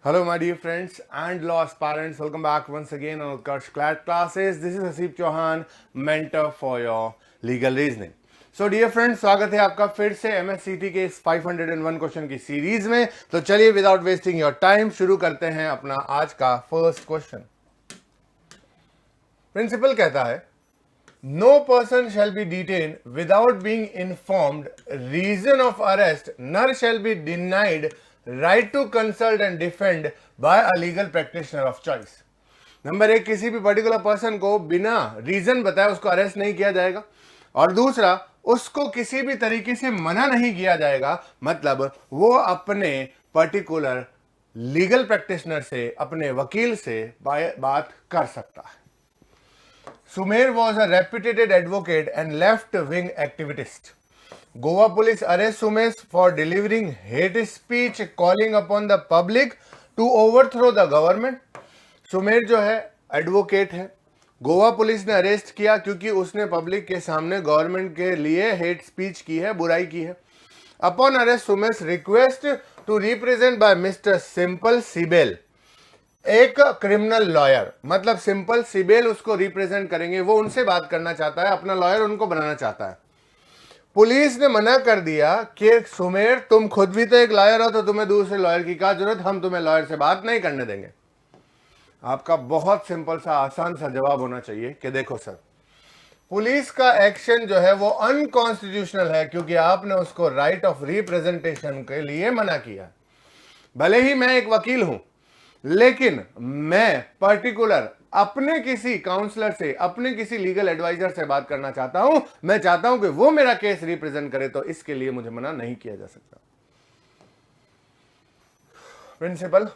Hello, my dear friends and law aspirants. Welcome back once again on Utkarsh Classes. This is Hasib Chauhan, mentor for your legal reasoning. So, dear friends, स्वागत है आपका फिर से MSCT के इस 501 question की series में. तो चलिए विदाउट वेस्टिंग योर टाइम शुरू करते हैं अपना आज का फर्स्ट क्वेश्चन. प्रिंसिपल कहता है No person shall be detained without being informed reason of arrest, nor shall be denied right to consult and defend by a legal practitioner of choice. Number एक, किसी भी पर्टिकुलर पर्सन को बिना reason बताए उसको arrest नहीं किया जाएगा. और दूसरा, उसको किसी भी तरीके से मना नहीं किया जाएगा, मतलब वो अपने पर्टिकुलर लीगल प्रैक्टिशनर से, अपने वकील से बात कर सकता है. Sumer was a reputed advocate and left-wing activist. Goa police arrest Sumer for delivering hate speech calling upon the public to overthrow the government. Sumer जो है एडवोकेट है, गोवा पुलिस ने अरेस्ट किया क्योंकि उसने पब्लिक के सामने गवर्नमेंट के लिए हेट स्पीच की है, बुराई की है. Upon arrest Sumer request to represent by mister simple Sibal, एक क्रिमिनल लॉयर, मतलब सिंपल सिबेल उसको रिप्रेजेंट करेंगे, वो उनसे बात करना चाहता है, अपना लॉयर उनको बनाना चाहता है. पुलिस ने मना कर दिया कि सुमेर तुम खुद भी तो एक लॉयर हो, तो तुम्हें दूसरे लॉयर की क्या जरूरत, हम तुम्हें लॉयर से बात नहीं करने देंगे. आपका बहुत सिंपल सा आसान सा जवाब होना चाहिए कि देखो सर, पुलिस का एक्शन जो है वो अनकॉन्स्टिट्यूशनल है क्योंकि आपने उसको राइट ऑफ रिप्रेजेंटेशन के लिए मना किया. भले ही मैं एक वकील हूं, लेकिन मैं पर्टिकुलर अपने किसी काउंसलर से, अपने किसी लीगल एडवाइजर से बात करना चाहता हूं, मैं चाहता हूं कि वो मेरा केस रिप्रेजेंट करे, तो इसके लिए मुझे मना नहीं किया जा सकता. Principle,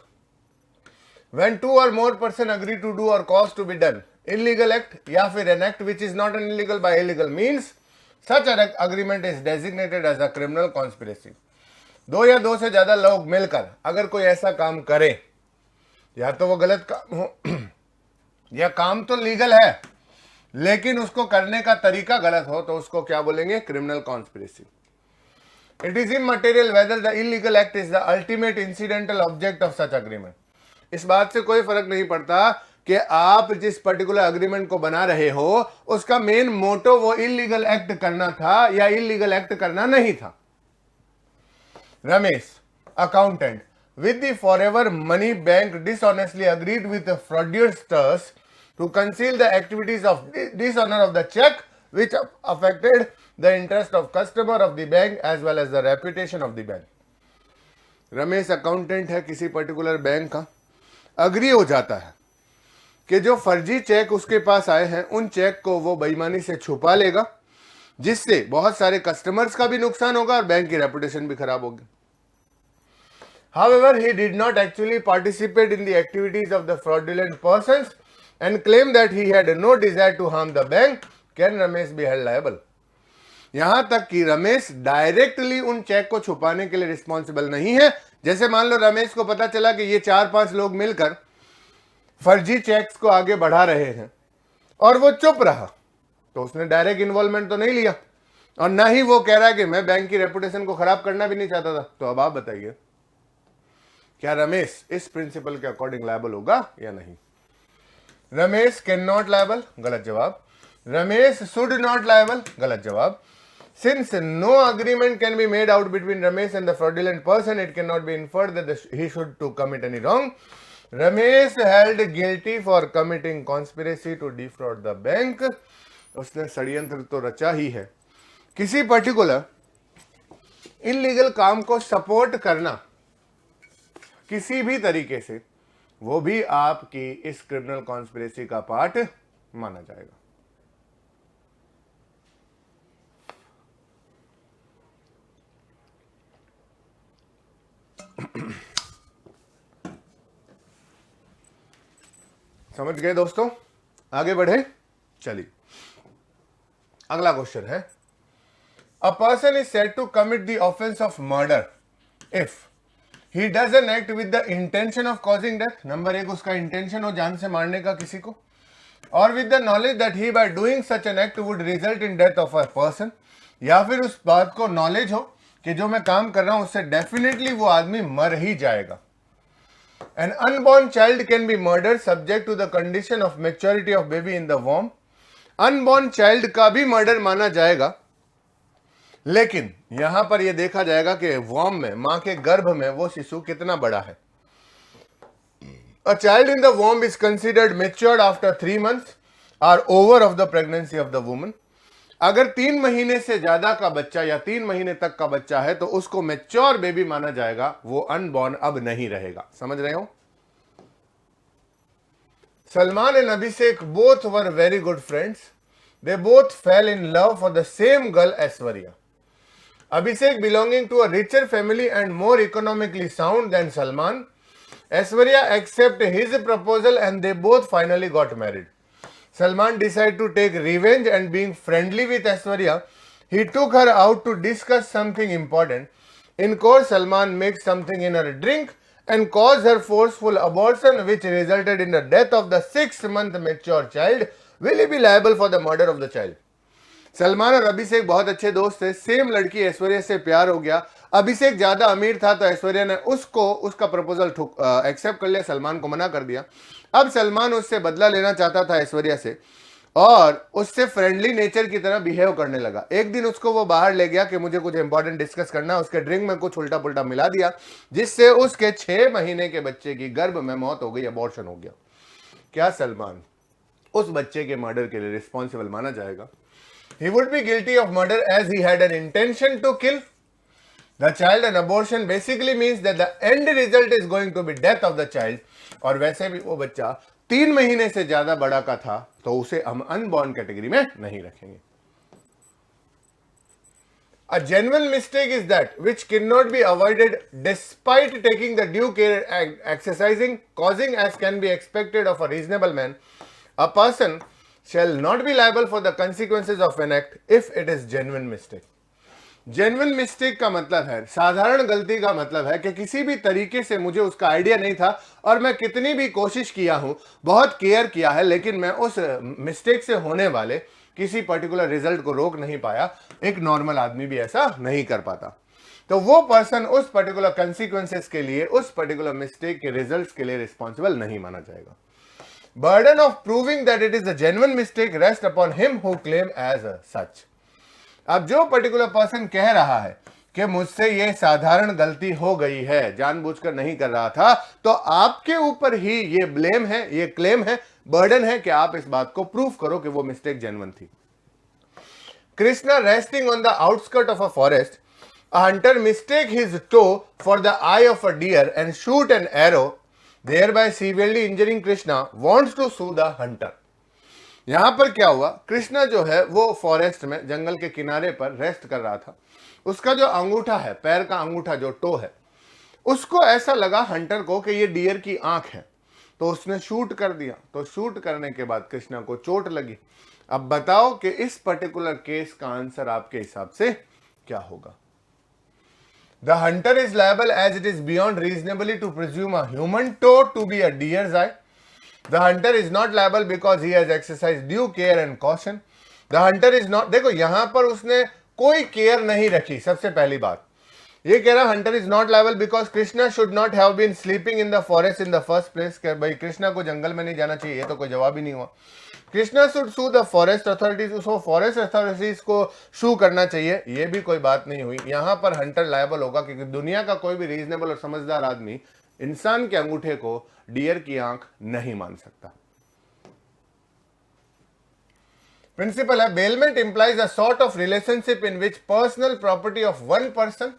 when two or more person agree to do or cause to be done illegal act या फिर an act which is not an illegal by illegal means, such an agreement is designated as a criminal conspiracy. दो या दो से ज्यादा लोग मिलकर अगर कोई ऐसा काम करे, या तो वो गलत काम हो या काम तो लीगल है लेकिन उसको करने का तरीका गलत हो, तो उसको क्या बोलेंगे? Criminal conspiracy. It is immaterial whether the illegal act is the ultimate incidental object of such agreement. इस बात से कोई फर्क नहीं पड़ता कि आप जिस पर्टिकुलर अग्रीमेंट को बना रहे हो उसका मेन मोटो वो इलीगल एक्ट करना था या इलीगल एक्ट करना नहीं था. Ramesh, accountant, with the Forever Money Bank dishonestly agreed with the fraudsters to conceal the activities of dishonor of the check which affected the interest of customer of the bank as well as the reputation of the bank. Ramesh accountant है किसी particular bank का, agree हो जाता है कि जो फर्जी check उसके पास आए हैं उन चेक को वो बेईमानी से छुपा लेगा, जिससे बहुत सारे कस्टमर्स का भी नुकसान होगा और बैंक की रेपुटेशन भी खराब होगी. However, he did not actually participate in the activities of the fraudulent persons and claimed that he had no desire to harm the bank. Can Ramesh be held liable? यहां तक कि Ramesh directly उन check को छुपाने के लिए responsible नहीं है. जैसे मान लो रमेश को पता चला कि ये 4-5 लोग मिलकर फर्जी चेक्स को आगे बढ़ा रहे हैं और वो चुप रहा, तो उसने डायरेक्ट इन्वॉल्वमेंट तो नहीं लिया और ना ही वो कह रहा है कि मैं बैंक की रेपुटेशन को खराब करना भी नहीं चाहता था. तो अब आप बताइए, क्या रमेश इस प्रिंसिपल के अकॉर्डिंग लायबल होगा या नहीं? रमेश कैन नॉट लायबल, गलत जवाब. रमेश शुड नॉट लायबल, गलत जवाब. Since no agreement can be made out between Ramesh and the fraudulent person, it can not be inferred that he should to commit any wrong. Ramesh held guilty for committing conspiracy to defraud the bank. उसने षड्यंत्र तो रचा ही है, किसी particular illegal काम को support करना किसी भी तरीके से, वो भी आपकी इस क्रिमिनल कॉन्स्पिरेसी का पार्ट माना जाएगा. समझ गए दोस्तों? आगे बढ़े, चलिए अगला क्वेश्चन है. A person is said to commit the offence of murder if he does an act with the intention of causing death. Number एक, उसका इंटेंशन हो जान से मारने का किसी को, और with the knowledge that he by doing such an act would result in death of a person, या फिर उस बात को नॉलेज हो कि जो मैं काम कर रहा हूं उससे डेफिनेटली वो आदमी मर ही जाएगा. An unborn child can be murdered subject to the condition of maturity of baby in the womb. Unborn child का भी मर्डर माना जाएगा, लेकिन यहां पर यह देखा जाएगा कि वॉर्म में, मां के गर्भ में वो शिशु कितना बड़ा है. A child in the womb is considered matured after 3 months or over of the pregnancy of the woman. अगर 3 महीने से ज्यादा का बच्चा या 3 महीने तक का बच्चा है तो उसको मैच्योर बेबी माना जाएगा, वो अनबॉर्न अब नहीं रहेगा. समझ रहे हो? Salman and Abhishek both were very good friends. They both fell in love for the same girl, Aishwarya. Abhishek belonging to a richer family and more economically sound than Salman. Aishwarya accepted his proposal and they both finally got married. Salman decided to take revenge and being friendly with Aishwarya, he took her out to discuss something important. In course, Salman mixed something in her drink and caused her forceful abortion, which resulted in the death of the 6-month mature child. Will he be liable for the murder of the child? Salman और अभिषेक बहुत अच्छे दोस्त थे. Same लड़की ऐश्वर्या से प्यार हो गया. अभिषेक ज्यादा अमीर था तो ऐश्वर्या ने उसका प्रपोजल एक्सेप्ट कर लिया, सलमान को मना कर दिया. अब सलमान उससे बदला लेना चाहता था ऐश्वर्या से और उससे फ्रेंडली नेचर की तरह बिहेव करने लगा. एक दिन उसको वो बाहर ले गया कि मुझे कुछ इंपॉर्टेंट डिस्कस करना. उसके ड्रिंक में कुछ उल्टा पुल्टा मिला दिया जिससे उसके 6 महीने के बच्चे की गर्भ में मौत हो गई, अबॉर्शन हो गया. क्या सलमान उस बच्चे के मर्डर के लिए रिस्पॉन्सिबल माना जाएगा? He would be guilty of murder as he had an intention to kill the child, and abortion basically means that the end result is going to be death of the child. और वैसे भी वो बच्चा 3 महीने से ज्यादा बड़ा का था तो उसे हम अनबॉर्न कैटेगरी में नहीं रखेंगे. A genuine mistake is that which cannot be avoided despite taking the due care and exercising, causing as can be expected of a reasonable man. A person shall not be liable for the consequences of an act if it is genuine mistake. Genuine mistake का मतलब है, साधारण गलती का मतलब है कि किसी भी तरीके से मुझे उसका आइडिया नहीं था और मैं कितनी भी कोशिश किया हूं, बहुत केयर किया है, लेकिन मैं उस मिस्टेक से होने वाले किसी पर्टिकुलर रिजल्ट को रोक नहीं पाया. एक नॉर्मल आदमी भी ऐसा नहीं कर पाता. तो वो पर्सन उस पर्टिकुलर कंसिक्वेंसेस के लिए, उस पर्टिकुलर मिस्टेक के रिजल्ट्स के लिए रिस्पॉन्सिबल नहीं माना जाएगा. Burden of proving that it is a genuine mistake rests upon him who claim as such. अब जो पर्टिकुलर पर्सन कह रहा है कि मुझसे ये साधारण गलती हो गई है, जानबूझकर नहीं कर रहा था, तो आपके ऊपर ही ये ब्लेम है, ये क्लेम है, बर्डन है कि आप इस बात को प्रूफ करो कि वो मिस्टेक जेन्युइन थी. Krishna resting on the outskirt of a forest, a hunter mistake his toe for the eye of a deer and shoot an arrow, thereby severely injuring Krishna, wants to sue the hunter. यहां पर क्या हुआ, कृष्णा जो है वो forest में, जंगल के किनारे पर रेस्ट कर रहा था. उसका जो अंगूठा है, पैर का अंगूठा जो टो है, उसको ऐसा लगा हंटर को कि ये डियर की आंख है, तो उसने शूट कर दिया. तो शूट करने के बाद कृष्णा को चोट लगी. अब बताओ कि इस पर्टिकुलर केस का आंसर आपके हिसाब से क्या होगा? The hunter is liable as it is beyond reasonably to presume a human toe to be a deer's eye. The hunter is not liable because he has exercised due care and caution. The hunter is not, देखो यहां पर उसने कोई care नहीं रखी. सबसे पहली बात ये कह रहा hunter is not liable because Krishna should not have been sleeping in the forest in the first place. भाई कृष्णा को जंगल में नहीं जाना चाहिए, ये तो कोई जवाब ही नहीं हुआ. Krishna should sue the forest authorities, उसको फॉरेस्ट अथॉरिटीज को शू करना चाहिए, ये भी कोई बात नहीं हुई. यहां पर हंटर लायबल होगा क्योंकि दुनिया का कोई भी रीजनेबल और समझदार आदमी इंसान के अंगूठे को डियर की आंख नहीं मान सकता. प्रिंसिपल है, bailment implies a sort of relationship in which personal property of one person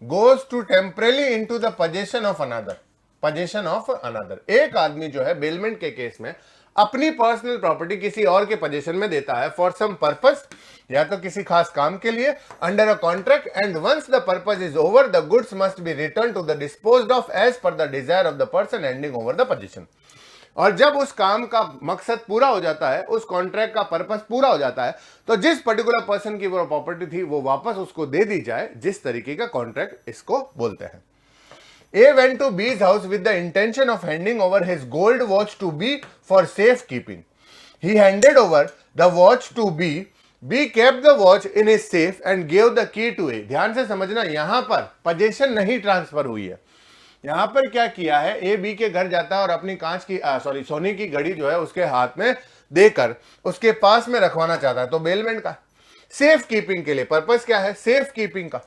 goes to temporarily into the possession of another. एक आदमी जो है बेलमेंट के केस में अपनी पर्सनल प्रॉपर्टी किसी और के पोजीशन में देता है फॉर सम पर्पस, या तो किसी खास काम के लिए, under a contract, and once the purpose is over the goods must be return to the disposed of as per the desire of the person handing over the position. और जब उस काम का मकसद पूरा हो जाता है, उस कॉन्ट्रैक्ट का पर्पस पूरा हो जाता है, तो जिस पर्टिकुलर पर्सन की वो प्रॉपर्टी थी वो वापस उसको दे दी जाए, जिस तरीके का कॉन्ट्रैक्ट इसको बोलते हैं. A went to B's house with the intention of handing over his gold watch to B for safekeeping. He handed over the watch to B. B kept the watch in his safe and gave the key to A. ध्यान से समझना, यहां पर position नहीं transfer हुई है, यहां पर क्या किया है, ए बी के घर जाता है और अपनी कांच की सोने की घड़ी जो है उसके हाथ में देकर उसके पास में रखवाना चाहता है। तो बेलमेंट का सेफ कीपिंग के लिए पर्पस क्या है, सेफ कीपिंग का।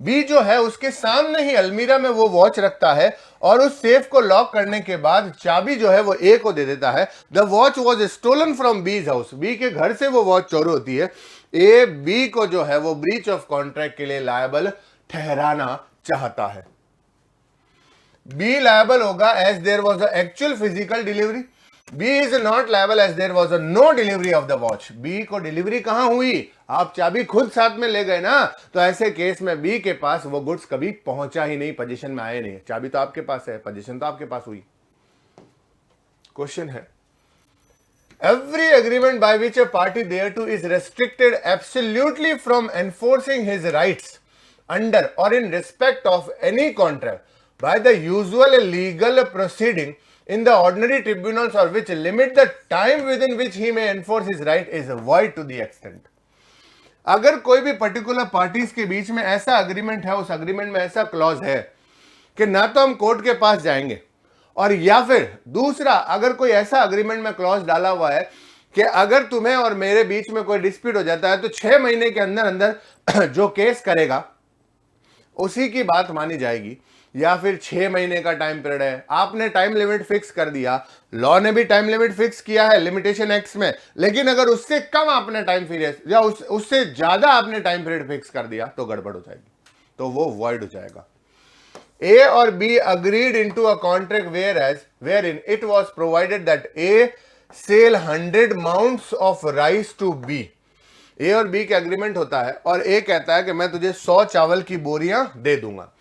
बी जो है उसके सामने ही अलमीरा में वो वॉच रखता है और उस सेफ को लॉक करने के बाद चाबी जो है वो ए को दे देता है। The watch was stolen from B's house, B के घर से वो वॉच चोरी होती है। ए बी को जो है वो ब्रीच ऑफ कॉन्ट्रैक्ट के लिए लायबल ठहराना चाहता है। बी लायबल होगा as there was a actual physical delivery. B is not liable as there was a no delivery of the watch. B को डिलीवरी कहां हुई, आप चाबी खुद साथ में ले गए ना, तो ऐसे केस में B के पास वो गुड्स कभी पहुंचा ही नहीं, पोजीशन में आए नहीं। चाबी तो आपके पास है, पोजीशन तो आपके पास हुई। क्वेश्चन है, every agreement by which a party thereto is restricted absolutely from enforcing his rights under or in respect of any contract by the usual legal proceeding in the ordinary tribunals or which limit the time within which he may enforce his right is void to the extent। अगर कोई भी particular parties के बीच में ऐसा agreement है, उस agreement में ऐसा क्लॉज है कि ना तो हम कोर्ट के पास जाएंगे, और या फिर दूसरा अगर कोई ऐसा अग्रीमेंट में क्लॉज डाला हुआ है कि अगर तुम्हें और मेरे बीच में कोई डिस्प्यूट हो जाता है तो 6 महीने के अंदर अंदर जो केस करेगा उसी की बात मानी जाएगी, या फिर 6 महीने का टाइम पीरियड है, आपने टाइम लिमिट फिक्स कर दिया, लॉ ने भी टाइम लिमिट फिक्स किया है लिमिटेशन एक्ट्स में, लेकिन अगर उससे कम आपने टाइम पीरियड या उससे ज्यादा आपने टाइम पीरियड फिक्स कर दिया तो गड़बड़ हो जाएगी, तो वो वॉइड हो जाएगा। A और B agreed into a contract wherein it was provided that A sell 100 mounds of rice to B। A और B के अग्रीमेंट होता है और A कहता है कि मैं तुझे 100 चावल की बोरियां दे दूंगा।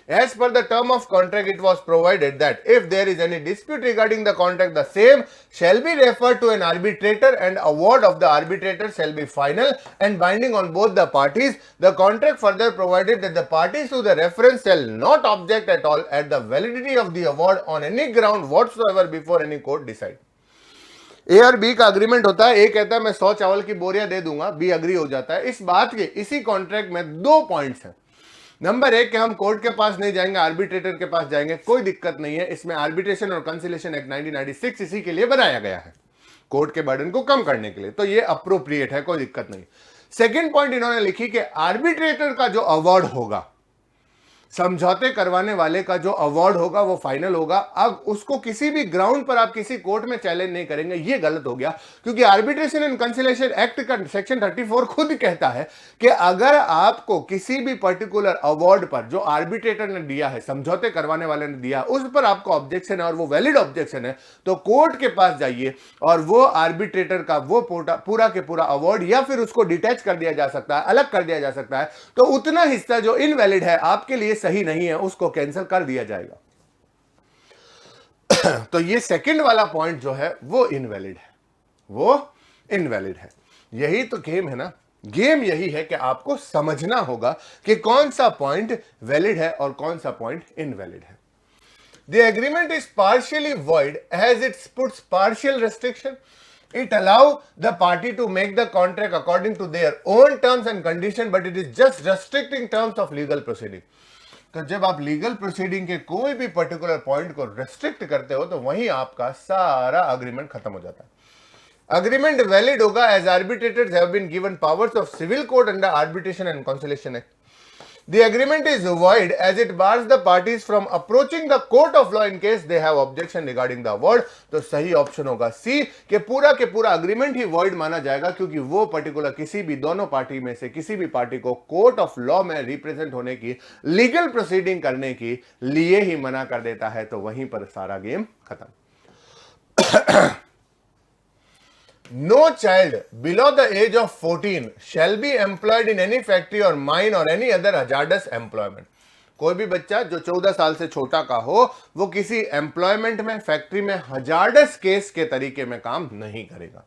As per the term of contract, it was provided that if there is any dispute regarding the contract, the same shall be referred to an arbitrator and award of the arbitrator shall be final and binding on both the parties। The contract further provided that the parties to the reference shall not object at all at the validity of the award on any ground whatsoever before any court decide। ए और B का agreement होता है, ए कहता है मैं 100 चावल की बोरियां दे दूंगा, बी अग्री हो जाता है। इस बात के इसी कॉन्ट्रैक्ट में 2 पॉइंट्स हैं। नंबर 1 कि हम कोर्ट के पास नहीं जाएंगे, आर्बिट्रेटर के पास जाएंगे, कोई दिक्कत नहीं है। इसमें आर्बिट्रेशन और कंसिलेशन एक्ट 1996 इसी के लिए बनाया गया है, कोर्ट के बर्डन को कम करने के लिए, तो ये अप्रोप्रिएट है, कोई दिक्कत नहीं। सेकंड पॉइंट इन्होंने लिखी कि आर्बिट्रेटर का जो अवार्ड होगा, समझौते करवाने वाले का जो अवार्ड होगा वो फाइनल होगा। अब उसको किसी भी ग्राउंड पर आप किसी कोर्ट में चैलेंज नहीं करेंगे, ये गलत हो गया, क्योंकि आर्बिट्रेशन एंड कंसिलेशन एक्ट का सेक्शन 34 खुद कहता है कि अगर आपको किसी भी पर्टिकुलर अवार्ड पर जो आर्बिट्रेटर ने दिया है, समझौते करवाने वाले ने दिया, उस पर आपको ऑब्जेक्शन है और वो वैलिड ऑब्जेक्शन है, तो कोर्ट के पास जाइए और वो आर्बिट्रेटर का वो पूरा के पूरा अवार्ड या फिर उसको डिटैच कर दिया जा सकता है, अलग कर दिया जा सकता है, तो उतना हिस्सा जो इनवैलिड है, आपके लिए सही नहीं है, उसको कैंसिल कर दिया जाएगा। तो ये सेकंड वाला पॉइंट जो है वो इनवैलिड है, वो इनवैलिड है। यही तो गेम है ना, गेम यही है कि आपको समझना होगा कि कौन सा पॉइंट वैलिड है और कौन सा पॉइंट इनवैलिड है। The agreement is partially void as it puts partial restriction। It allow the party to make the contract according to their own terms and condition, but it is just restricting terms of legal proceeding। तो जब आप legal proceeding के कोई भी particular point को restrict करते हो तो वहीं आपका सारा अग्रीमेंट खत्म हो जाता है। अग्रीमेंट वैलिड होगा as arbitrators have been given powers of civil court under arbitration and conciliation act. The agreement is void as it bars the parties from approaching the court of law in case they have objection regarding the award। तो सही option होगा सी कि पूरा के पूरा agreement ही void माना जाएगा, क्योंकि वो पर्टिकुलर किसी भी दोनों पार्टी में से किसी भी पार्टी को कोर्ट ऑफ लॉ में रिप्रेजेंट होने की, लीगल प्रोसीडिंग करने की लिए ही मना कर देता है, तो वहीं पर सारा गेम खत्म। No child below the age of 14 shall be employed in any factory or mine or any other hazardous employment। कोई भी बच्चा जो 14 साल से छोटा का हो वो किसी एम्प्लॉयमेंट में, फैक्ट्री में हजार्डस केस के तरीके में काम नहीं करेगा।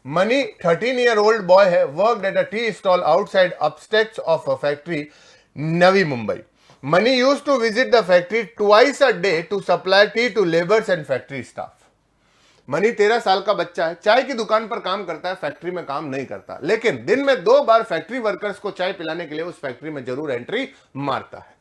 मनी 13-year-old boy है, worked at a tea stall outside अपस्टेक्स of a factory Navi Mumbai. Mani used to visit the factory twice a day to supply tea to labours and factory staff. Mani 13 साल का बच्चा है, चाय की दुकान पर काम करता है, फैक्ट्री में काम नहीं करता, लेकिन दिन में 2 बार फैक्ट्री वर्कर्स को चाय पिलाने के लिए उस फैक्ट्री में जरूर एंट्री मारता है।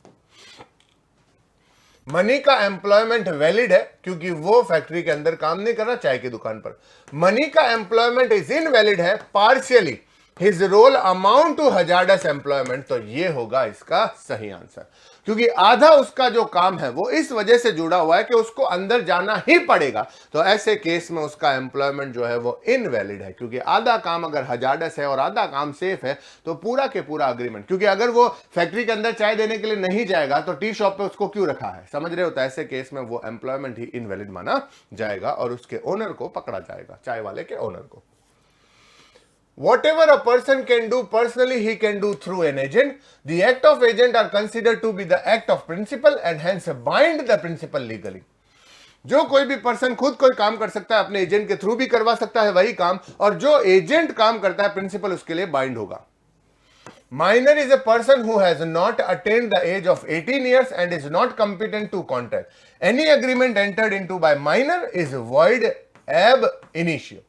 मनी का एम्प्लॉयमेंट वैलिड है क्योंकि वो फैक्ट्री के अंदर काम नहीं कर रहा, चाय की दुकान पर। मनी का एम्प्लॉयमेंट इज इनवैलिड है partially, his role amount to hazardous employment. तो ये होगा इसका सही आंसर, क्योंकि आधा उसका जो काम है वो इस वजह से जुड़ा हुआ है कि उसको अंदर जाना ही पड़ेगा। तो ऐसे केस में उसका एम्प्लॉयमेंट जो है वो इनवैलिड है, क्योंकि आधा काम अगर हजार्डस है और आधा काम सेफ है तो पूरा के पूरा अग्रीमेंट, क्योंकि अगर वो फैक्ट्री के अंदर चाय देने के लिए नहीं जाएगा तो टी शॉप पे उसको क्यों रखा है, समझ रहे हो? तो ऐसे केस में वो एम्प्लॉयमेंट ही इनवैलिड माना जाएगा और उसके ओनर को पकड़ा जाएगा, चाय वाले के ओनर को। Whatever a person can do personally, he can do through an agent. The act of agent are considered to be the act of principal and hence bind the principal legally. जो कोई भी person खुद कोई काम कर सकता है अपने एजेंट के थ्रू भी करवा सकता है वही काम, और जो एजेंट काम करता है प्रिंसिपल उसके लिए बाइंड होगा। Minor is a person who has not attained the age of 18 years and is not competent to contract. Any agreement entered into by minor is void ab initio.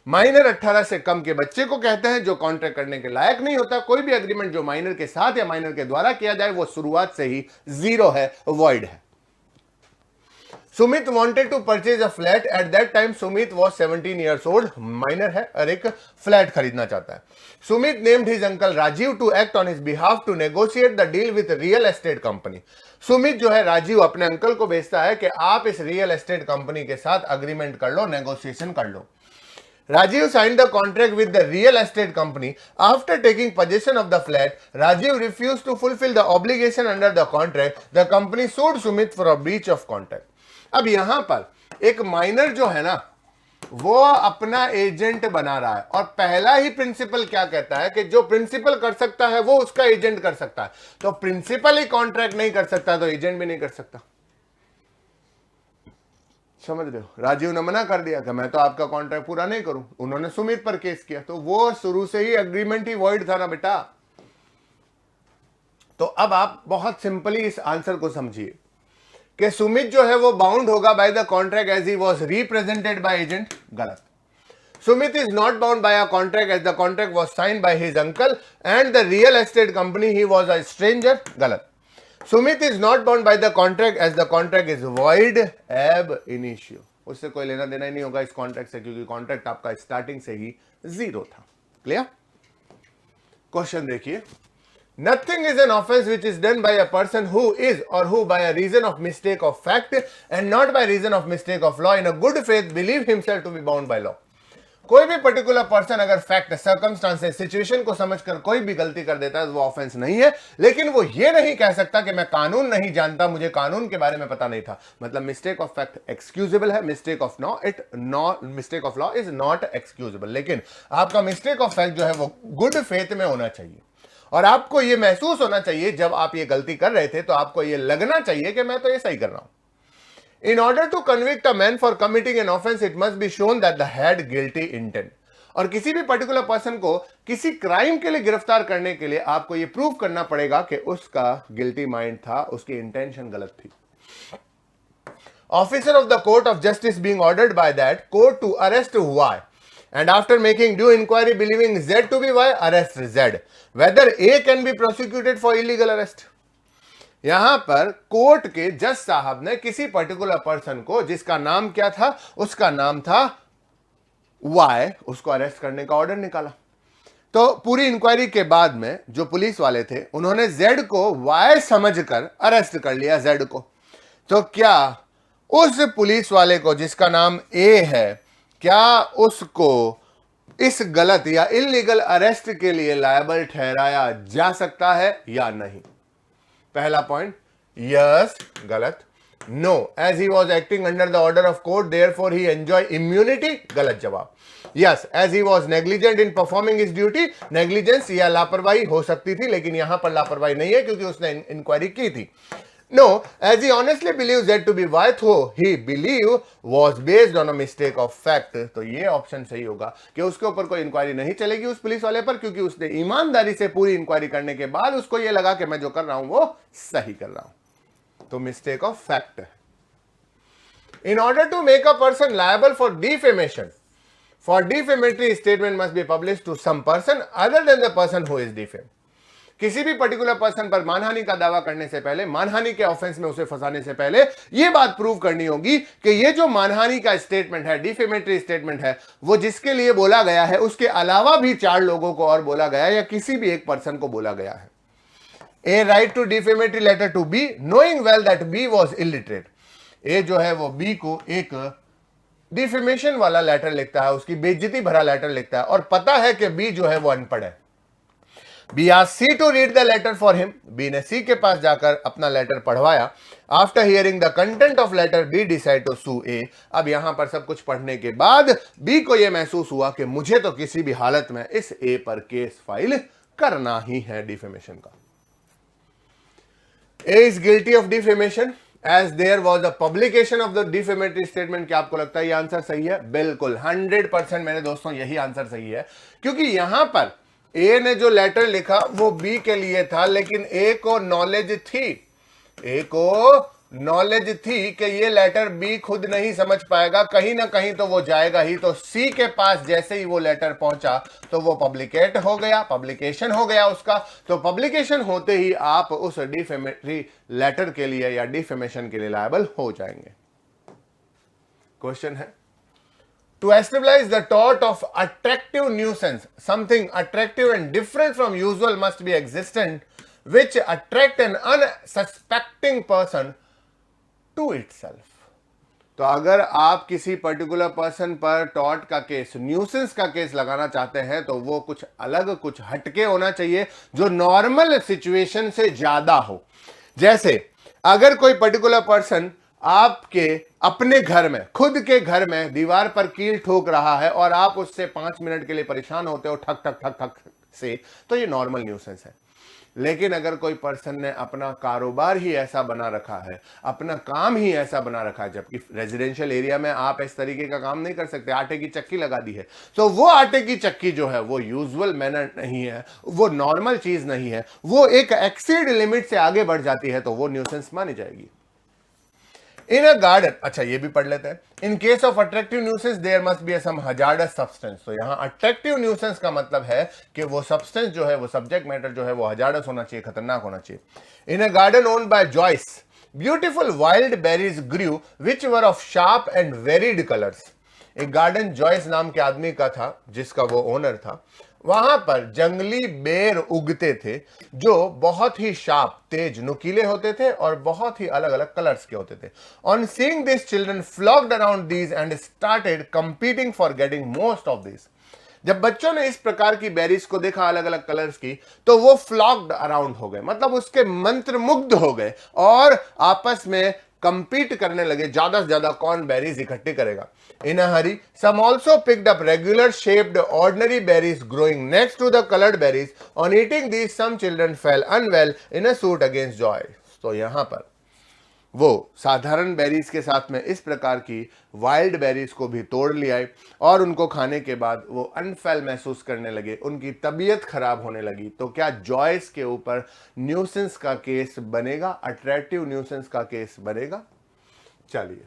Minor 18 से कम के बच्चे को कहते हैं जो कॉन्ट्रैक्ट करने के लायक नहीं होता। कोई भी एग्रीमेंट जो माइनर के साथ या माइनर के द्वारा किया जाए वो शुरुआत से ही जीरो है, वॉइड है। Sumit wanted to purchase a flat, at that time Sumit was 17 years old, minor है और एक फ्लैट खरीदना चाहता है। Sumit named his uncle Rajiv to act on his behalf to negotiate the deal with real estate company. Sumit जो है राजीव अपने अंकल को भेजता है कि आप इस रियल एस्टेट कंपनी के साथ अग्रीमेंट कर लो, नेगोशिएशन कर लो। Rajiv signed the contract with the real estate company. After taking possession of the flat, Rajiv refused to fulfill the obligation under the contract. The company sued Sumit for a breach of contract. अब यहां पर एक minor जो है ना वो अपना agent बना रहा है, और पहला ही प्रिंसिपल क्या कहता है कि जो प्रिंसिपल कर सकता है वो उसका एजेंट कर सकता है। तो प्रिंसिपल ही कॉन्ट्रैक्ट नहीं कर सकता तो एजेंट भी नहीं कर सकता। समझ रहे हो? राजीव ने मना कर दिया कि मैं तो आपका कॉन्ट्रैक्ट पूरा नहीं करूं। उन्होंने सुमित पर केस किया, तो वो शुरू से ही एग्रीमेंट ही वॉइड था ना बेटा। तो अब आप बहुत सिंपली इस आंसर को समझिए कि सुमित जो है वो बाउंड होगा by the contract as he was represented by agent, गलत। Sumit is not bound by a contract as the contract was signed by his uncle and the real estate company he was a stranger, गलत। Sumit is not bound by the contract as the contract is void ab initio. उससे कोई लेना देना ही नहीं होगा इस contract से, क्योंकि कॉन्ट्रैक्ट आपका स्टार्टिंग से ही जीरो था। क्लियर? क्वेश्चन देखिए, Nothing is an offense which is done by a person who is or who by a reason of mistake of fact and not by reason of mistake of law in a good faith believe himself to be bound by law. कोई भी particular person अगर fact, circumstances, situation को समझकर कोई भी गलती कर देता है तो वो ऑफेंस नहीं है, लेकिन वो ये नहीं कह सकता कि मैं कानून नहीं जानता, मुझे कानून के बारे में पता नहीं था। मतलब मिस्टेक ऑफ फैक्ट एक्सक्यूजेबल है, mistake of law is not excusable. लेकिन आपका मिस्टेक ऑफ फैक्ट जो है वो गुड फेथ में होना चाहिए, और आपको ये महसूस होना चाहिए जब आप ये गलती कर रहे थे तो आपको ये लगना चाहिए कि मैं तो ये सही कर रहा हूं। In order to convict a man for committing an offense, it must be shown that the had guilty intent. और किसी भी पर्टिकुलर पर्सन को किसी क्राइम के लिए गिरफ्तार करने के लिए आपको यह प्रूव करना पड़ेगा कि उसका गिल्टी माइंड था, उसकी इंटेंशन गलत थी। Officer of the court of justice being ordered by that court to arrest Y, and after making due inquiry believing Z to be Y, arrest Z. Whether A can be prosecuted for illegal arrest. यहां पर court के जज साहब ने किसी particular person को, जिसका नाम क्या था, उसका नाम था वाई, उसको अरेस्ट करने का ऑर्डर निकाला। तो पूरी इंक्वायरी के बाद में जो पुलिस वाले थे उन्होंने जेड को वाई समझकर अरेस्ट कर लिया, जेड को। तो क्या उस पुलिस वाले को जिसका नाम ए है, क्या उसको इस गलत या इलीगल अरेस्ट के लिए लायबल ठहराया जा सकता है या नहीं? पहला पॉइंट, यस, गलत। No, as he was acting under the order of court therefore he enjoy immunity, गलत जवाब। Yes, as he was negligent in performing his duty, negligence या लापरवाही हो सकती थी, लेकिन यहां पर लापरवाही नहीं है क्योंकि उसने इंक्वायरी की थी। No, as he honestly believes that to be why he believe was based on a mistake of fact. तो ये ऑप्शन सही होगा कि उसके ऊपर कोई इंक्वायरी नहीं चलेगी उस पुलिस वाले पर, क्योंकि उसने ईमानदारी से पूरी इंक्वायरी करने के बाद उसको ये लगा कि मैं जो कर रहा हूं वो सही कर रहा हूं। तो मिस्टेक ऑफ फैक्ट है। In order to make a person liable for defamation, for defamatory statement must be published to some person other than the person who is defamed. किसी भी पर्टिकुलर पर्सन पर मानहानि का दावा करने से पहले, मानहानि के ऑफेंस में उसे फंसाने से पहले यह बात प्रूव करनी होगी कि यह जो मानहानि का स्टेटमेंट है, डिफेमेटरी स्टेटमेंट है, वो जिसके लिए बोला गया है उसके अलावा भी 4 लोगों को और बोला गया है या किसी भी एक पर्सन को बोला गया है। A write to defamatory letter to B knowing well that B was illiterate. A जो है वो बी को एक डिफेमेशन वाला लेटर लिखता है, उसकी बेइज्जती भरा लेटर लिखता है और पता है कि बी जो है वो अनपढ़ है। B asked C to read the letter for him. B ने सी के पास जाकर अपना लेटर पढ़वाया। After hearing the content of letter B decide to sue A. अब यहां पर सब कुछ पढ़ने के बाद बी को यह महसूस हुआ कि मुझे तो किसी भी हालत में इस ए पर केस फाइल करना ही है डिफेमेशन का। A is guilty of defamation as there was a publication of the defamatory statement। क्या आपको लगता है ये आंसर सही है? बिल्कुल 100% मेरे दोस्तों यही आंसर सही है, क्योंकि यहां पर ए ने जो लेटर लिखा वो बी के लिए था, लेकिन ए को नॉलेज थी, ए को नॉलेज थी कि ये लेटर बी खुद नहीं समझ पाएगा, कहीं ना कहीं तो वो जाएगा ही। तो सी के पास जैसे ही वो लेटर पहुंचा तो वो पब्लिकेट हो गया, पब्लिकेशन हो गया उसका। तो पब्लिकेशन होते ही आप उस डिफेमेटरी लेटर के लिए या डिफेमेशन के लिए लायबल हो जाएंगे। क्वेश्चन है, to establish the tort of attractive nuisance, something attractive and different from usual must be existent, which attract an unsuspecting person to itself। तो अगर आप किसी पर्टिकुलर पर्सन पर टॉर्ट का केस, न्यूसेंस का केस लगाना चाहते हैं तो वो कुछ अलग, कुछ हटके होना चाहिए, जो नॉर्मल सिचुएशन से ज्यादा हो। जैसे अगर कोई पर्टिकुलर पर्सन आपके अपने घर में, खुद के घर में दीवार पर कील ठोक रहा है और आप उससे 5 मिनट के लिए परेशान होते हो ठक ठक ठक ठक से, तो ये नॉर्मल न्यूसेंस है। लेकिन अगर कोई पर्सन ने अपना कारोबार ही ऐसा बना रखा है, अपना काम ही ऐसा बना रखा है, जबकि रेजिडेंशियल एरिया में आप इस तरीके का काम नहीं कर सकते, आटे की चक्की लगा दी है, तो वो आटे की चक्की जो है वो यूजुअल मैनर नहीं है, वो नॉर्मल चीज नहीं है, वो एक एक्सीड लिमिट से आगे बढ़ जाती है, तो वो न्यूसेंस मानी जाएगी। इन अ गार्डन, अच्छा ये भी पढ़ लेते हैं। In case of attractive nuisance there must be some hazardous substance. तो यहां अट्रैक्टिव न्यूसेंस का मतलब है कि वो सब्सटेंस जो है, वो सब्जेक्ट मैटर जो है वो हजार्डस होना चाहिए, खतरनाक होना चाहिए। In a garden owned by Joyce beautiful wild berries grew which were of sharp and varied colours. एक गार्डन जॉयस नाम के आदमी का था जिसका वो ओनर था, वहां पर जंगली बेर उगते थे जो बहुत ही शार्प, तेज, नुकीले होते थे और बहुत ही अलग अलग कलर्स के होते थे। On seeing this children flocked around these and started competing for getting most of this. जब बच्चों ने इस प्रकार की बेरीज को देखा, अलग अलग कलर्स की, तो वो फ्लॉक्ड अराउंड हो गए, मतलब उसके मंत्र मुग्ध हो गए और आपस में कंपीट करने लगे, ज्यादा से ज्यादा कौन बेरीज इकट्ठी करेगा। In a hurry, some also picked up regular shaped ordinary berries growing next to the colored berries. On eating these, some children fell unwell in a suit against joy. तो यहां पर वो साधारण बेरीज के साथ में इस प्रकार की वाइल्ड बेरीज को भी तोड़ लिया और उनको खाने के बाद वो अनफेल महसूस करने लगे, उनकी तबीयत खराब होने लगी। तो क्या जॉयस के ऊपर न्यूसेंस का केस बनेगा, अट्रैक्टिव न्यूसेंस का केस बनेगा? चलिए,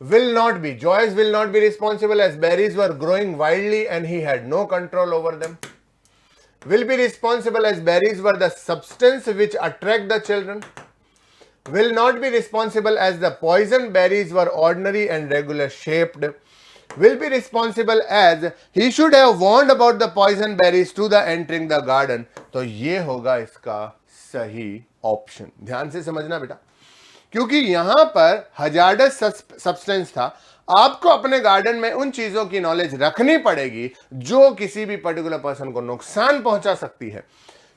will not be, Joyce will not be responsible as berries were growing wildly and he had no control over them. Will be responsible as berries were the substance which attract the children. Will not be responsible as the poison berries were ordinary and regular shaped. Will be responsible as he should have warned about the poison berries to the entering the garden. तो ये होगा इसका सही option. ध्यान से समझना बेटा, क्योंकि यहां पर हजार्डस सब्सटेंस था, आपको अपने गार्डन में उन चीजों की नॉलेज रखनी पड़ेगी जो किसी भी पर्टिकुलर पर्सन को नुकसान पहुंचा सकती है।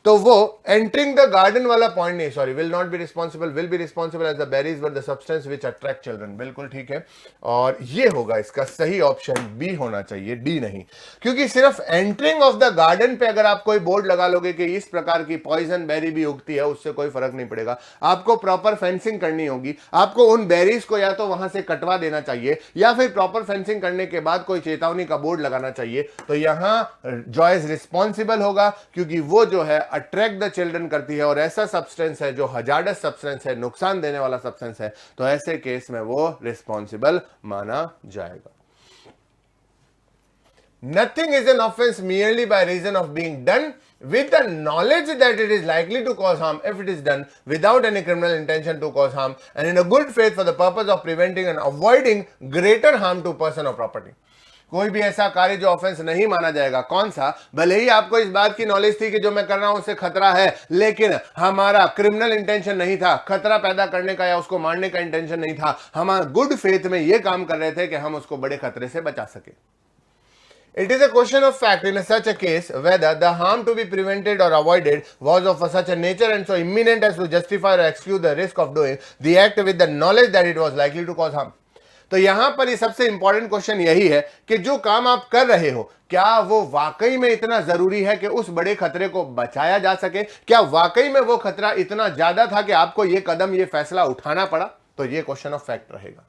तो वो एंटरिंग द गार्डन वाला पॉइंट नहीं, sorry, will not be responsible, will be responsible as the berries were the substance which attract children. बिल्कुल ठीक है, और ये होगा इसका सही ऑप्शन, बी होना चाहिए, डी नहीं। क्योंकि सिर्फ एंटरिंग ऑफ द गार्डन पे अगर आप कोई बोर्ड लगा लोगे कि इस प्रकार की पॉइजन बेरी भी उगती है, उससे कोई फर्क नहीं पड़ेगा। आपको प्रॉपर फेंसिंग करनी होगी, आपको उन बेरीज को या तो वहां से कटवा देना चाहिए या फिर प्रॉपर फेंसिंग करने के बाद कोई चेतावनी का बोर्ड लगाना चाहिए। तो यहां जॉयस रिस्पॉन्सिबल होगा, क्योंकि वो जो है अट्रैक्ट द चिल्ड्रन करती है और ऐसा सब्सटेंस है जो हजार्डस सब्सटेंस है, नुकसान देने वाला सब्सटेंस है, तो ऐसे केस में वो रिस्पॉन्सिबल माना जाएगा। Nothing is an offense merely by reason of being done with the knowledge that it is likely to cause harm if it is done without any criminal intention to cause harm and in a good faith for the purpose of preventing and avoiding greater harm to person or property. कोई भी ऐसा कार्य जो offence नहीं माना जाएगा, कौन सा, भले ही आपको इस बात की नॉलेज थी कि जो मैं कर रहा हूं उससे खतरा है, लेकिन हमारा क्रिमिनल इंटेंशन नहीं था, खतरा पैदा करने का या उसको मारने का इंटेंशन नहीं था, हम गुड फेथ में यह काम कर रहे थे कि हम उसको बड़े खतरे से बचा सके. It is a question of fact in such a case whether the harm to be prevented or avoided was of such a nature and so imminent as to justify or excuse the risk of doing the act with the knowledge that it was likely to cause harm. तो यहां पर ये सबसे important question यही है कि जो काम आप कर रहे हो, क्या वो वाकई में इतना जरूरी है कि उस बड़े खतरे को बचाया जा सके? क्या वाकई में वो खतरा इतना ज्यादा था कि आपको ये कदम, ये फैसला उठाना पड़ा? तो ये क्वेश्चन ऑफ फैक्ट रहेगा.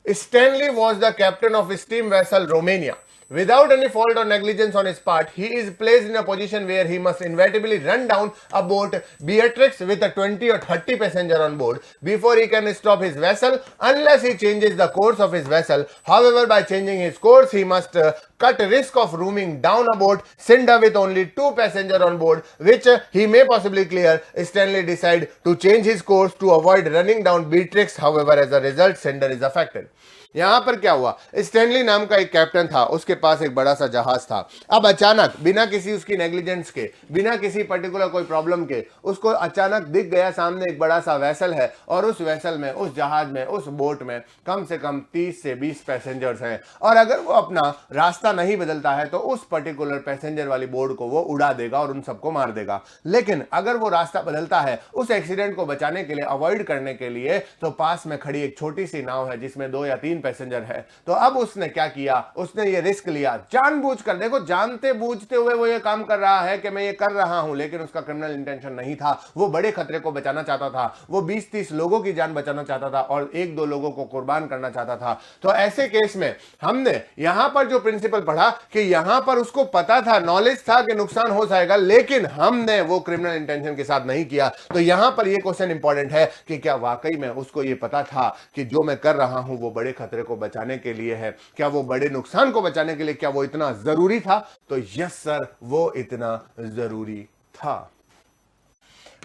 Stanley was the captain of steam vessel Romania. Without any fault or negligence on his part, he is placed in a position where he must inevitably run down a boat Beatrix with a 20 or 30 passenger on board before he can stop his vessel unless he changes the course of his vessel. However, by changing his course, he must cut risk of rooming down a boat Cinder with only 2 passengers on board, which he may possibly clear. Stanley decide to change his course to avoid running down Beatrix. However, as a result, Cinder is affected. यहां पर क्या हुआ, Stanley नाम का एक captain था, उसके पास एक बड़ा सा जहाज था. अब अचानक बिना किसी उसकी नेग्लिजेंस के, बिना किसी पर्टिकुलर कोई प्रॉब्लम के, उसको अचानक दिख गया सामने एक बड़ा सा वेसल है और उस वेसल में, उस जहाज में, उस बोट में कम से कम 30 से 20 पैसेंजर्स हैं और अगर वो अपना रास्ता नहीं बदलता है तो उस पर्टिकुलर पैसेंजर वाली बोट को वो उड़ा देगा और उन सबको मार देगा. लेकिन अगर वो रास्ता बदलता है उस एक्सीडेंट को बचाने के लिए, अवॉइड करने के लिए, तो पास में खड़ी एक छोटी सी नाव है जिसमें 2 या 3 पैसेंजर है. तो अब उसने क्या किया, उसने ये रिस्क लिया जानबूझकर. देखो, जानते बूझते हुए वो ये काम कर रहा है कि मैं ये कर रहा हूं, लेकिन उसका क्रिमिनल इंटेंशन नहीं था. वो बड़े खतरे को बचाना चाहता था, वो 20-30 लोगों की जान बचाना चाहता था और 1-2 लोगों को कुर्बान करना चाहता था. तो ऐसे केस में हमने यहां पर जो प्रिंसिपल पढ़ा कि यहां पर उसको पता था, नॉलेज था कि नुकसान हो जाएगा, लेकिन हमने वो क्रिमिनल इंटेंशन के साथ नहीं किया. तो यहां पर ये क्वेश्चन इंपॉर्टेंट है कि क्या वाकई में उसको ये पता था कि जो मैं कर रहा हूं वो बड़े खतरे को बचाने के लिए है, क्या वो बड़े नुकसान को बचाने के लिए, क्या वो इतना जरूरी था? तो यस सर, वो इतना जरूरी था.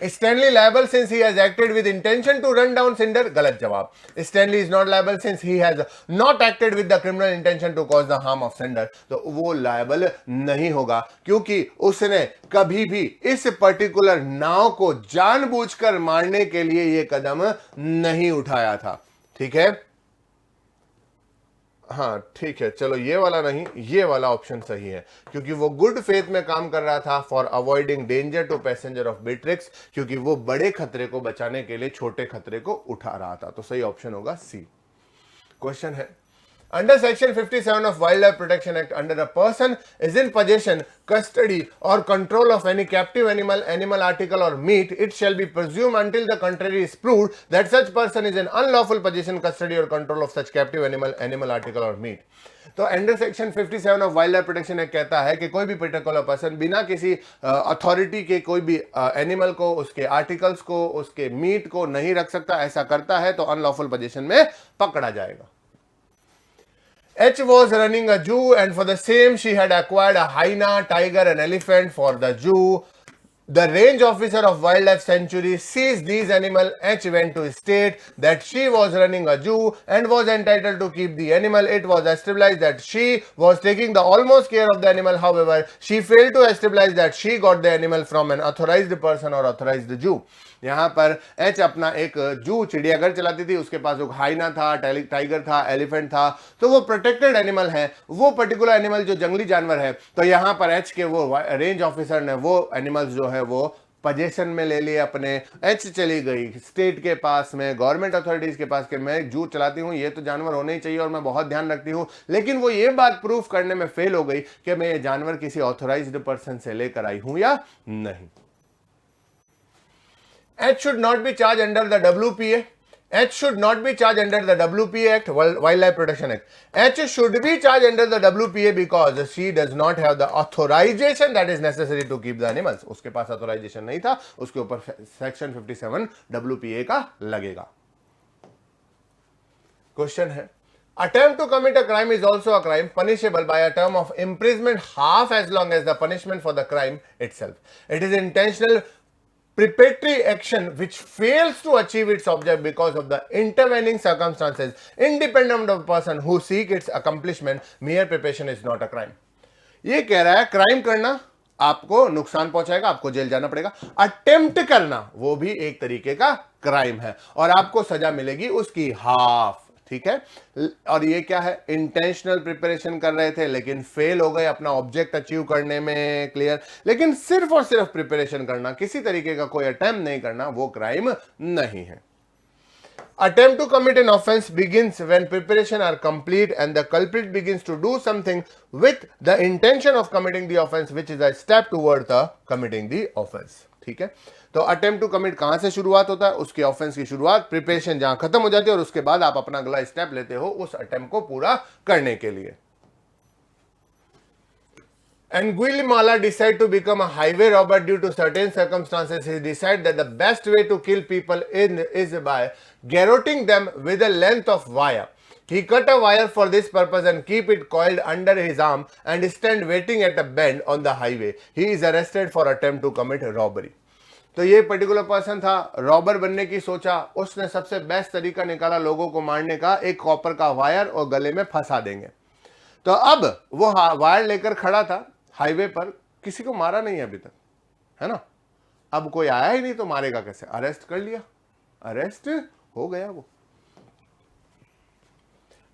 Stanley liable since he has acted with intention to run down Cinder? गलत जवाब. Stanley is not liable since he has not acted with the criminal intention to cause the harm of Cinder. तो वो liable नहीं होगा क्योंकि उसने कभी भी इस पर्टिकुलर नाव को जानबूझकर मारने के लिए ये कदम नहीं उठाया था. ठीक है, हाँ ठीक है, चलो ये वाला नहीं, ये वाला ऑप्शन सही है क्योंकि वो गुड फेथ में काम कर रहा था for avoiding danger to passenger of Beatrix, क्योंकि वो बड़े खतरे को बचाने के लिए छोटे खतरे को उठा रहा था. तो सही ऑप्शन होगा सी. क्वेश्चन है, Under Section 57 of Wildlife Protection Act, under a person is in possession, custody or control of any captive animal, animal article or meat, it shall be presumed until the contrary is proved that such person is in unlawful possession, custody or control of such captive animal, animal article or meat. तो under section 57 of wild life protection act कहता है कि कोई भी particular person बिना किसी authority के कोई भी एनिमल को, उसके आर्टिकल्स को, उसके मीट को नहीं रख सकता. ऐसा करता है तो अनलॉफुल पोजीशन में पकड़ा जाएगा. H was running a zoo and for the same she had acquired a hyena, tiger and elephant for the zoo. The range officer of wildlife sanctuary seized these animals. H went to state that she was running a zoo and was entitled to keep the animal. It was established that she was taking the almost care of the animal. However, she failed to establish that she got the animal from an authorized person or authorized zoo. यहां पर H अपना एक जू, चिड़ियाघर चलाती थी, उसके पास एक हाइना था, टाइगर था, एलिफेंट था, तो वो प्रोटेक्टेड एनिमल है, वो पर्टिकुलर एनिमल जो जंगली जानवर है. तो यहां पर एच के वो रेंज ऑफिसर ने वो एनिमल्स जो है वो पोजीशन में ले लिए अपने. एच चली गई स्टेट के पास में, गवर्नमेंट अथॉरिटीज के पास कि मैं जू चलाती हूं, ये तो जानवर होने ही चाहिए और मैं बहुत ध्यान रखती हूं, लेकिन वो ये बात प्रूफ करने में फेल हो गई कि मैं ये जानवर किसी ऑथोराइज्ड पर्सन से लेकर आई हूं या नहीं. H should not be charged under the WPA. H should not be charged under the WPA Act, Wildlife Protection Act. H should be charged under the WPA because she does not have the authorization that is necessary to keep the animals. उसके पास authorization नहीं था, उसके ऊपर Section 57 WPA का लगेगा. Question है, Attempt to commit a crime is also a crime punishable by a term of imprisonment half as long as the punishment for the crime itself. It is intentional preparatory action which fails to achieve its object because of the intervening circumstances independent of the person who seek its accomplishment. Mere preparation is not a crime. ये कह रहा है crime करना आपको नुकसान पहुंचाएगा, आपको jail जाना पड़ेगा। अटेम्प्ट करना वो भी एक तरीके का क्राइम है और आपको सजा मिलेगी उसकी हाफ। ठीक है, और ये क्या है, इंटेंशनल प्रिपरेशन कर रहे थे लेकिन फेल हो गए अपना ऑब्जेक्ट अचीव करने में, क्लियर। लेकिन सिर्फ और सिर्फ प्रिपरेशन करना, किसी तरीके का कोई अटेम्प्ट नहीं करना, वो क्राइम नहीं है। Attempt to commit an offense begins when preparation are complete and the culprit begins to do something with the intention of committing the offense, which is a step toward the committing the offense. ठीक है, तो attempt to commit कहां से शुरुआत होता है, उसके offence की शुरुआत प्रिपरेशन जहां खत्म हो जाती है और उसके बाद आप अपना अगला स्टेप लेते हो उस अटेम्प्ट को पूरा करने के लिए। And Guatemala decided to become a highway robber due to certain circumstances. He decided that the best way to kill people is by garroting them with a length of wire. He cut a wire for this purpose and keep it coiled under his arm and stand waiting at a bend on the highway. He is arrested for attempt to commit robbery. तो ये particular person था, robber बनने की सोचा, उसने सबसे best तरीका निकाला लोगों को मारने का, एक कॉपर का वायर और गले में फंसा देंगे। तो अब वो वायर लेकर खड़ा था हाईवे पर, किसी को मारा नहीं है अभी तक, है ना। अब कोई आया ही नहीं तो मारेगा कैसे, अरेस्ट कर लिया, अरेस्ट हो गया वो।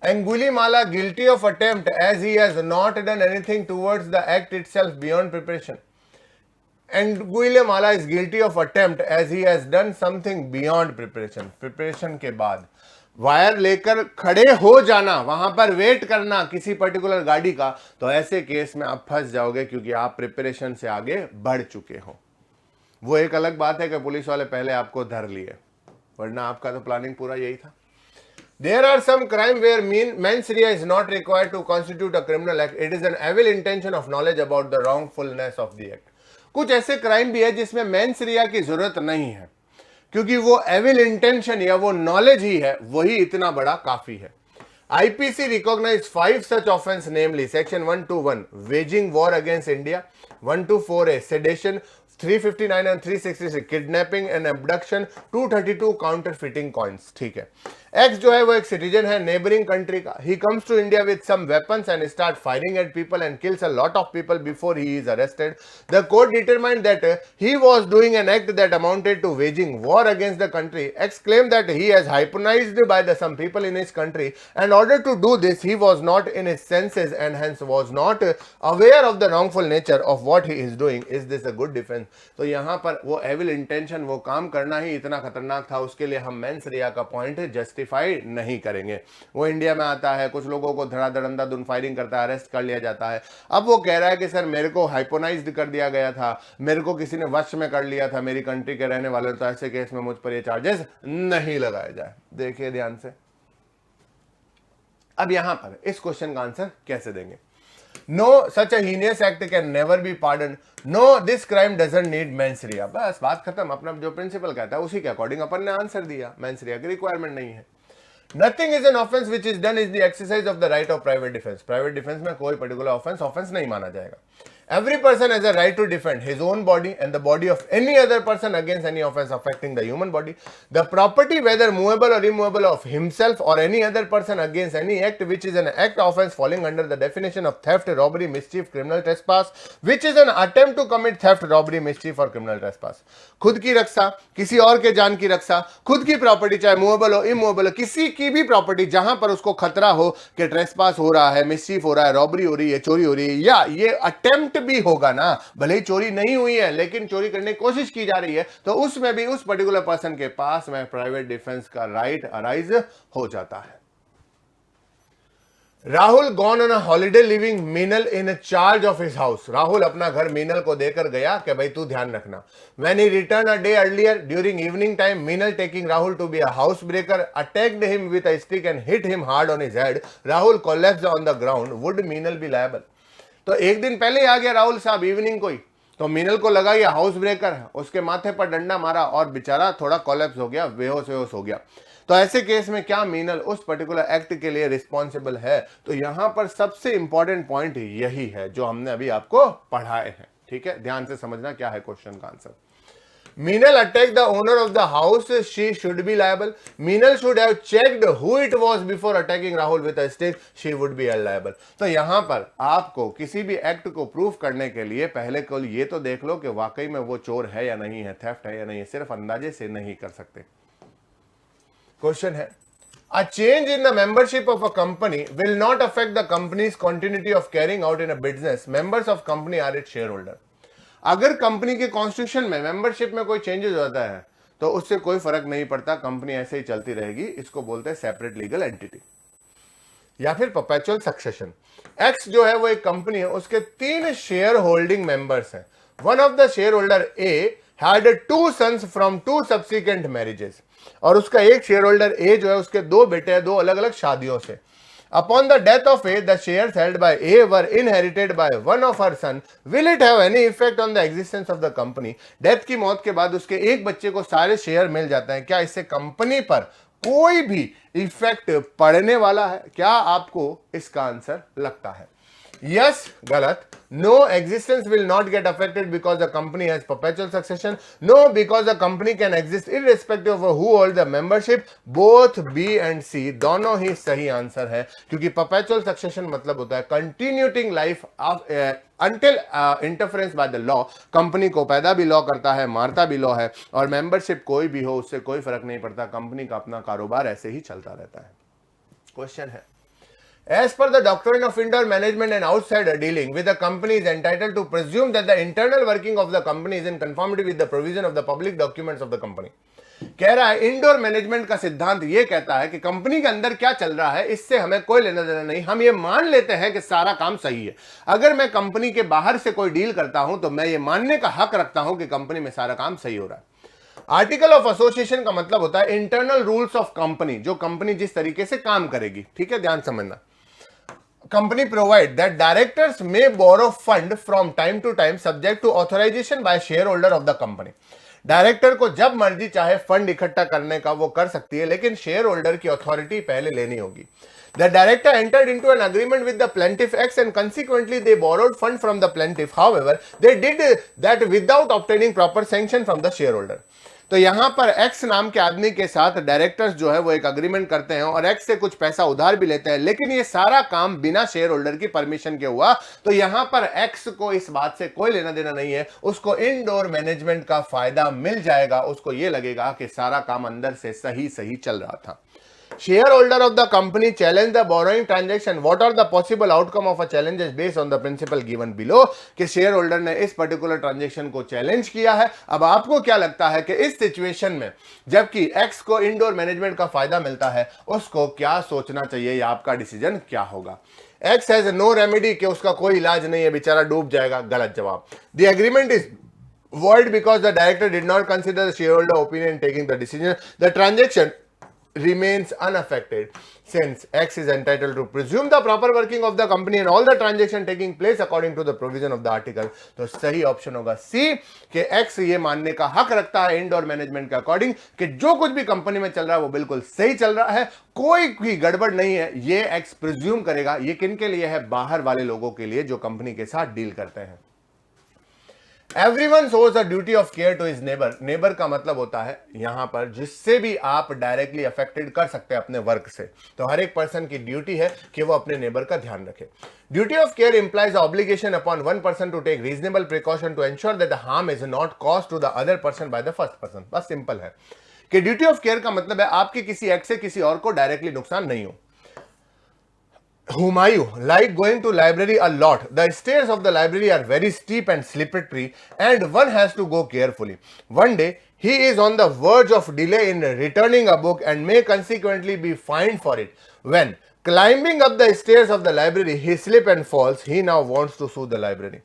Angulimala guilty of attempt as he has not done anything towards the act itself beyond preparation. Angulimala is guilty of attempt as he has done something beyond preparation. Preparation के बाद wire लेकर खड़े हो जाना, वहां पर वेट करना किसी पर्टिकुलर गाड़ी का, तो ऐसे केस में आप फंस जाओगे क्योंकि आप प्रिपरेशन से आगे बढ़ चुके हो। वो एक अलग बात है कि पुलिस वाले पहले आपको धर लिए, वरना आपका तो प्लानिंग पूरा यही था। There are some crime where mens rea is not required to constitute a criminal act. It is an evil intention of knowledge about the wrongfulness of the act. कुछ ऐसे क्राइम भी है जिसमें मेंस रिया की जरूरत नहीं है, क्योंकि वो एविल इंटेंशन या वो नॉलेज ही है, वही इतना बड़ा काफी है। IPC recognized 5 such offense, namely section 121 waging war against India, 124A sedition, 359 and 366 kidnapping and abduction, 232 counterfeiting coins। ठीक है, एक्स जो है वो एक सिटीजन है नेबरिंग कंट्री का। He comes to India with some weapons and start firing at people and kills a lot of people before he is arrested. The court determined that he was doing an act that amounted to waging war against the country. X claim that he has hypnotised by the some people in his country and order to do this he was not in his senses and hence was not aware of the wrongful nature of what he is doing. Is this a good defence? तो यहां पर वो evil intention, वो काम करना ही इतना खतरनाक था, उसके लिए हम मेंस रिया का पॉइंट जस्टिफाई नहीं करेंगे। वो इंडिया में आता है, कुछ लोगों को धड़ाधड़ अंधाधुंध फायरिंग करता है, अरेस्ट कर लिया जाता है। अब वो कह रहा है कि सर मेरे को हाइपोनाइज्ड कर दिया गया था, मेरे को किसी ने वश में कर लिया था मेरी कंट्री के रहने वाले, तो ऐसे केस में मुझ पर ये चार्जेस नहीं लगाए जाए। देखिए ध्यान से, अब यहां पर इस क्वेश्चन का आंसर कैसे देंगे? No, such a heinous act can never be pardoned. No, this crime doesn't need mens rea. बस बात खत्म। अपना जो प्रिंसिपल कहता है उसी के अकॉर्डिंग अपन ने आंसर दिया, मेंस रिया की रिक्वायरमेंट नहीं है। Nothing is an offense which is done is the exercise of the right of private defense. Private defense में कोई particular offense नहीं माना जाएगा। Every person has a right to defend his own body and the body of any other person against any offense affecting the human body. The property, whether movable or immovable, of himself or any other person against any act which is an act offense falling under the definition of theft, robbery, mischief, criminal trespass, which is an attempt to commit theft, robbery, mischief or criminal trespass. खुद की रक्षा, किसी और के जान की रक्षा, खुद की property चाहे मूवेबल हो इमूवेबल हो, किसी की भी प्रॉपर्टी जहां पर उसको खतरा हो कि ट्रेसपास हो रहा है, मिसचीफ हो रहा है, रॉबरी हो रही है, चोरी हो रही है, या ये अटेम्प्ट भी होगा ना, भले ही चोरी नहीं हुई है लेकिन चोरी करने की कोशिश की जा रही है, तो उसमें भी उस पर्टिकुलर पर्सन के पास में प्राइवेट डिफेंस का राइट अराइज हो जाता है। Rahul gone on a holiday living Meenal in charge of his house. Rahul अपना घर मीनल को देकर गया कि भाई तू ध्यान रखना। When he returned a day earlier during evening time, Meenal, taking Rahul to be a housebreaker, attacked him with a stick and hit him hard on his head. Rahul collapsed on the ground. Would Meenal be liable? तो एक दिन पहले आ गया राहुल साहब evening को ही, तो मीनल को लगा ये हाउस ब्रेकर है, उसके माथे पर डंडा मारा और बेचारा थोड़ा कोलैप्स हो गया, बेहोश हो गया। तो ऐसे केस में क्या मीनल उस पर्टिकुलर एक्ट के लिए रिस्पॉन्सिबल है? तो यहां पर सबसे इंपॉर्टेंट पॉइंट यही है जो हमने अभी आपको पढ़ाए हैं। ठीक है, ध्यान से समझना क्या है क्वेश्चन का answer. Meenal attacked the owner of the house, she should be liable. Meenal should have checked who it was before attacking Rahul with a stick, she would be liable. तो यहां पर आपको किसी भी एक्ट को proof करने के लिए पहले को ये तो देख लो कि वाकई में वो चोर है या नहीं है, थेफ्ट है या नहीं है, सिर्फ अंदाजे से नहीं कर सकते। क्वेश्चन है, a change in the membership of a company will not affect the company's continuity of carrying out in a business. Members of company are its shareholder. अगर कंपनी के कॉन्स्टिट्यूशन में मेंबरशिप में कोई चेंजेस होता है तो उससे कोई फर्क नहीं पड़ता, कंपनी ऐसे ही चलती रहेगी। इसको बोलते हैं सेपरेट लीगल एंटिटी या फिर परपेचुअल सक्सेशन। एक्स जो है वो एक कंपनी है, उसके 3 शेयर होल्डिंग मेंबर्स हैं। One of the share holder A had 2 sons from 2 subsequent marriages, और उसका एक शेयर होल्डर ए जो है उसके 2 बेटे हैं 2 अलग अलग शादियों से। Upon the death of A, the shares held by A were inherited by one of her son. Will it have any effect on the existence of the company? Death की मौत के बाद उसके एक बच्चे को सारे शेयर मिल जाते हैं, क्या इससे कंपनी पर कोई भी इफेक्ट पड़ने वाला है? क्या आपको इसका आंसर लगता है? यस, गलत। No, existence will not get affected because the company has perpetual succession. No, because the company can exist irrespective of who holds the membership. Both B and C दोनों ही सही आंसर है, क्योंकि perpetual succession मतलब होता है continuing life until interference by the law. Company को पैदा भी लॉ करता है, मारता भी लॉ है, और मेंबरशिप कोई भी हो उससे कोई फर्क नहीं पड़ता, कंपनी का अपना कारोबार ऐसे ही चलता रहता है। क्वेश्चन है, as per the doctrine of indoor management and outsider dealing with the company is entitled to presume that the internal working of the company is in conformity with the provision of the public documents of the company. कह रहा है indoor management का सिद्धांत ये कहता है कि company के अंदर क्या चल रहा है इससे हमें कोई लेना देना नहीं, हम ये मान लेते हैं कि सारा काम सही है। अगर मैं कंपनी के बाहर से कोई डील करता हूं तो मैं ये मानने का हक रखता हूं कि कंपनी में सारा काम सही हो रहा है। आर्टिकल ऑफ एसोसिएशन का मतलब होता है इंटरनल रूल्स ऑफ कंपनी, जो कंपनी जिस तरीके से काम करेगी। ठीक है, ध्यान समझना। Company provide that directors may borrow fund from time to time subject to authorization by shareholder of the company. Director को जब मर्जी चाहे फंड इकट्ठा करने का वो कर सकती है, लेकिन शेयर होल्डर की अथॉरिटी पहले लेनी होगी। The director entered into an agreement with the plaintiff X and consequently they borrowed fund from the plaintiff. However, they did that without obtaining proper sanction from the shareholder. तो यहां पर x नाम के आदमी के साथ डायरेक्टर्स जो है वो एक अग्रीमेंट करते हैं और एक्स से कुछ पैसा उधार भी लेते हैं, लेकिन ये सारा काम बिना शेयर होल्डर की परमिशन के हुआ। तो यहां पर एक्स को इस बात से कोई लेना देना नहीं है, उसको इनडोर मैनेजमेंट का फायदा मिल जाएगा, उसको ये लगेगा कि सारा काम अंदर से सही सही चल रहा था। Shareholder of the company challenge the borrowing transaction. What are the possible outcome of a challenge is based on the principle given below. कि शेयर होल्डर ने इस पर्टिकुलर ट्रांजेक्शन को चैलेंज किया है। अब आपको क्या लगता है कि इस सिचुएशन में जबकि एक्स को इंडोर मैनेजमेंट का फायदा मिलता है, उसको क्या सोचना चाहिए या आपका डिसीजन क्या होगा? एक्स हैज नो रेमेडी, कि उसका कोई इलाज नहीं है, बेचारा डूब जाएगा। गलत जवाब। The agreement is void because the director did not consider the shareholder opinion in taking the decision. The transaction remains unaffected since X is entitled to presume the proper working of the company and all the transaction taking place according to the provision of the article. तो सही option होगा सी, कि X ये मानने का हक रखता है इंडोर मैनेजमेंट के अकॉर्डिंग कि जो कुछ भी कंपनी में चल रहा है वो बिल्कुल सही चल रहा है, कोई भी गड़बड़ नहीं है। ये X प्रिज्यूम करेगा। ये किन के लिए है? बाहर वाले लोगों के लिए जो कंपनी के साथ डील करते हैं। Everyone shows a duty of care to his neighbor. Neighbour का मतलब होता है यहां पर जिससे भी आप डायरेक्टली अफेक्टेड कर सकते हैं अपने वर्क से। तो हर एक पर्सन की ड्यूटी है कि वो अपने नेबर का ध्यान रखे। Duty of care implies obligation upon one person to take reasonable precaution to ensure that the harm is not caused to the other person by the first person. बस simple है कि ड्यूटी ऑफ केयर का मतलब है आपकी किसी act से किसी और को डायरेक्टली नुकसान नहीं हो। Humayun liked going to library a lot. The stairs of the library are very steep and slippery and one has to go carefully. One day, he is on the verge of delay in returning a book and may consequently be fined for it. When climbing up the stairs of the library, he slips and falls. He now wants to sue the library.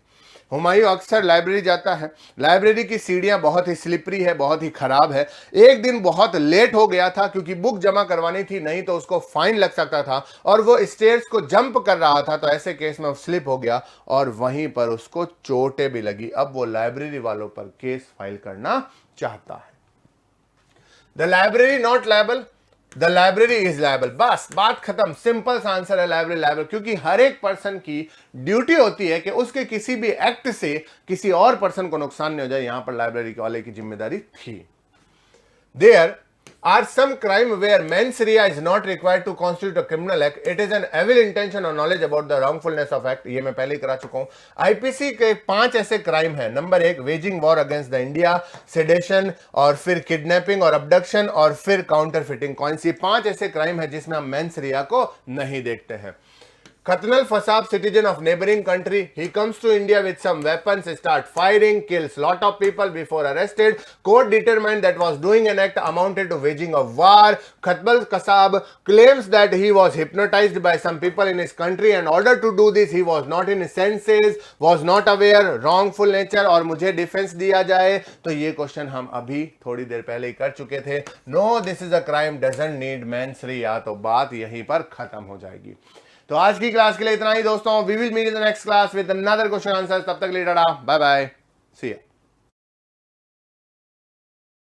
Humayun अक्सर library जाता है। Library की सीढ़ियां बहुत ही slippery है, बहुत ही खराब है। एक दिन बहुत लेट हो गया था क्योंकि बुक जमा करवानी थी, नहीं तो उसको फाइन लग सकता था, और वो स्टेयर्स को जंप कर रहा था, तो ऐसे केस में वो स्लिप हो गया और वहीं पर उसको चोटें भी लगी। अब वो लाइब्रेरी वालों पर केस फाइल करना चाहता है। The library not liable, the library is liable. बस बात खत्म, सिंपल सा आंसर है लाइब्रेरी लायबल, क्योंकि हर एक पर्सन की ड्यूटी होती है कि उसके किसी भी एक्ट से किसी और पर्सन को नुकसान नहीं हो जाए। यहां पर लाइब्रेरी वाले की जिम्मेदारी थी। There are some crime where mens rea is not required to constitute a criminal act. It is an evil intention or knowledge about the wrongfulness of act. ये मैं पहले ही करा चुका हूं। आईपीसी के 5 ऐसे क्राइम है। Number 1 waging war against the India, sedition, और फिर किडनैपिंग और अबडक्शन, और फिर काउंटरफिटिंग कॉइन्स। ये 5 ऐसे क्राइम है जिसमें हम मेंस रिया को नहीं देखते हैं। Katnal Fasab, citizen of neighboring country, he comes to India with some weapons, start firing, kills lot of people before arrested. Court determined that was doing an act amounted to waging a war. Katnal Fasab claims that he was hypnotized by some people in his country. In order to do this, he was not in his senses, was not aware, wrongful nature, और मुझे defence दिया जाए तो ये question हम अभी थोड़ी देर पहले ही कर चुके थे। No this is a crime doesn't need mens rea, या तो बात यहीं पर खत्म हो जाएगी। तो आज की क्लास के लिए इतना ही दोस्तों। We will meet in the next class with another question answer. तब तक के लिए tata, bye bye, see you.